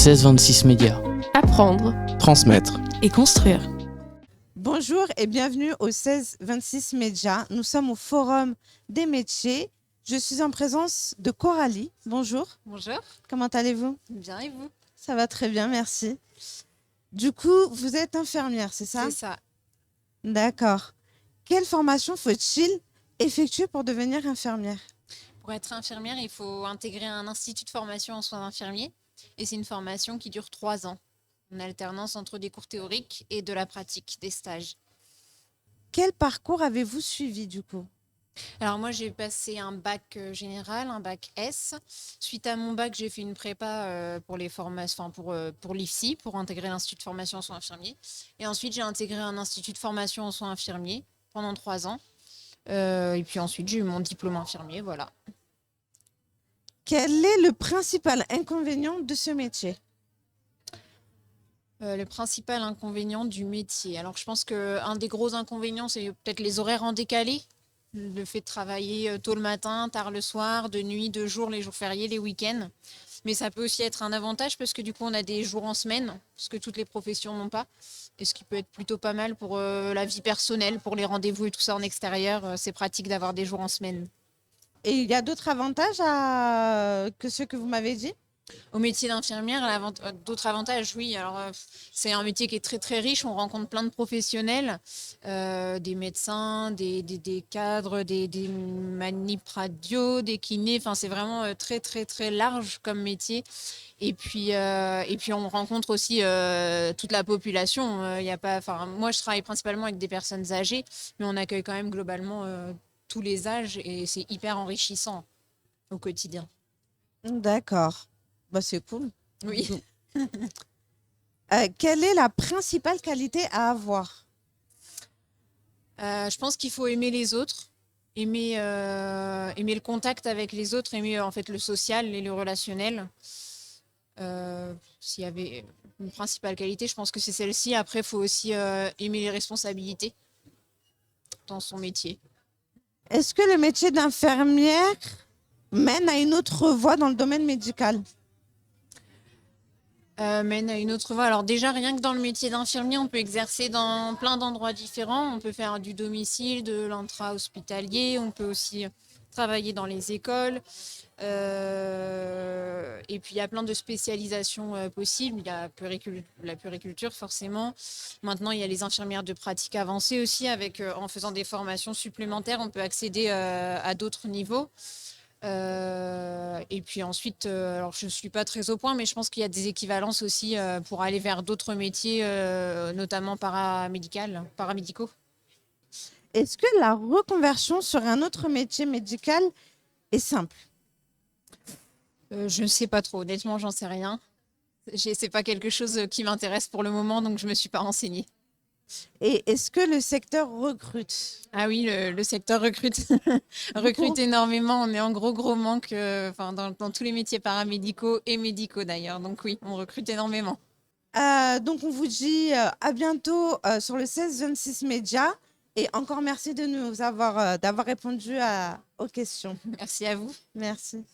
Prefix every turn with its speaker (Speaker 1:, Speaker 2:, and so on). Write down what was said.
Speaker 1: 1626 Médias.
Speaker 2: Apprendre
Speaker 3: Transmettre.
Speaker 2: et construire.
Speaker 4: Bonjour et bienvenue au 1626 Médias. Nous sommes au Forum des métiers. Je suis en présence de Coralie. Bonjour.
Speaker 5: Bonjour.
Speaker 4: Comment allez-vous?
Speaker 5: Bien et vous?
Speaker 4: Ça va très bien, merci. Du coup, vous êtes infirmière, c'est ça?
Speaker 5: C'est ça.
Speaker 4: D'accord. Quelle formation faut-il effectuer pour devenir infirmière?
Speaker 5: Pour être infirmière, il faut intégrer un institut de formation en soins infirmiers. Et c'est une formation qui dure 3 ans, en alternance entre des cours théoriques et de la pratique, des stages.
Speaker 4: Quel parcours avez-vous suivi du coup?
Speaker 5: Alors moi, j'ai passé un bac général, un bac S. Suite à mon bac, j'ai fait une prépa pour les formations, enfin pour l'IFSI, pour intégrer l'institut de formation en soins infirmiers. Et ensuite, j'ai intégré un institut de formation en soins infirmiers pendant 3 ans. Et puis ensuite, j'ai eu mon diplôme infirmier, voilà.
Speaker 4: Quel est le principal inconvénient de ce métier?
Speaker 5: Le principal inconvénient du métier. Alors, je pense qu'un des gros inconvénients, c'est peut-être les horaires en décalé. Le fait de travailler tôt le matin, tard le soir, de nuit, de jour, les jours fériés, les week-ends. Mais ça peut aussi être un avantage parce que du coup, on a des jours en semaine, ce que toutes les professions n'ont pas. Et ce qui peut être plutôt pas mal pour la vie personnelle, pour les rendez-vous et tout ça en extérieur. C'est pratique d'avoir des jours en semaine.
Speaker 4: Et il y a d'autres avantages que ceux que vous m'avez dit?
Speaker 5: Au métier d'infirmière, d'autres avantages, oui. Alors, c'est un métier qui est très très riche. On rencontre plein de professionnels, des médecins, des cadres, des manip radio, des kinés. Enfin, c'est vraiment très très très large comme métier. Et puis on rencontre aussi toute la population. Y a pas, enfin, moi, je travaille principalement avec des personnes âgées, mais on accueille quand même globalement tous les âges et c'est hyper enrichissant au quotidien.
Speaker 4: D'accord. Bah, c'est cool.
Speaker 5: Oui.
Speaker 4: Quelle est la principale qualité à avoir?
Speaker 5: Je pense qu'il faut aimer les autres, aimer le contact avec les autres, aimer en fait le social et le relationnel. S'il y avait une principale qualité, je pense que c'est celle-ci. Après, il faut aussi aimer les responsabilités dans son métier.
Speaker 4: Est-ce que le métier d'infirmière mène à une autre voie dans le domaine médical?
Speaker 5: Mène à une autre voie. Alors déjà, rien que dans le métier d'infirmier, on peut exercer dans plein d'endroits différents. On peut faire du domicile, de l'intra-hospitalier. On peut aussi travailler dans les écoles. Et puis, il y a plein de spécialisations possibles. Il y a la puériculture, forcément. Maintenant, il y a les infirmières de pratique avancée aussi. En faisant des formations supplémentaires, on peut accéder à d'autres niveaux. Et puis ensuite, alors je ne suis pas très au point, mais je pense qu'il y a des équivalences aussi pour aller vers d'autres métiers, notamment paramédicaux.
Speaker 4: Est-ce que la reconversion sur un autre métier médical est simple?
Speaker 5: Je ne sais pas trop, honnêtement, j'en sais rien. C'est pas quelque chose qui m'intéresse pour le moment, donc je ne me suis pas renseignée.
Speaker 4: Et est-ce que le secteur recrute?
Speaker 5: Ah oui, le secteur recrute, recrute énormément. On est en gros manque dans tous les métiers paramédicaux et médicaux d'ailleurs. Donc oui, on recrute énormément.
Speaker 4: Donc on vous dit à bientôt sur le 1626 Médias et encore merci de nous d'avoir répondu aux questions.
Speaker 5: Merci à vous.
Speaker 4: Merci.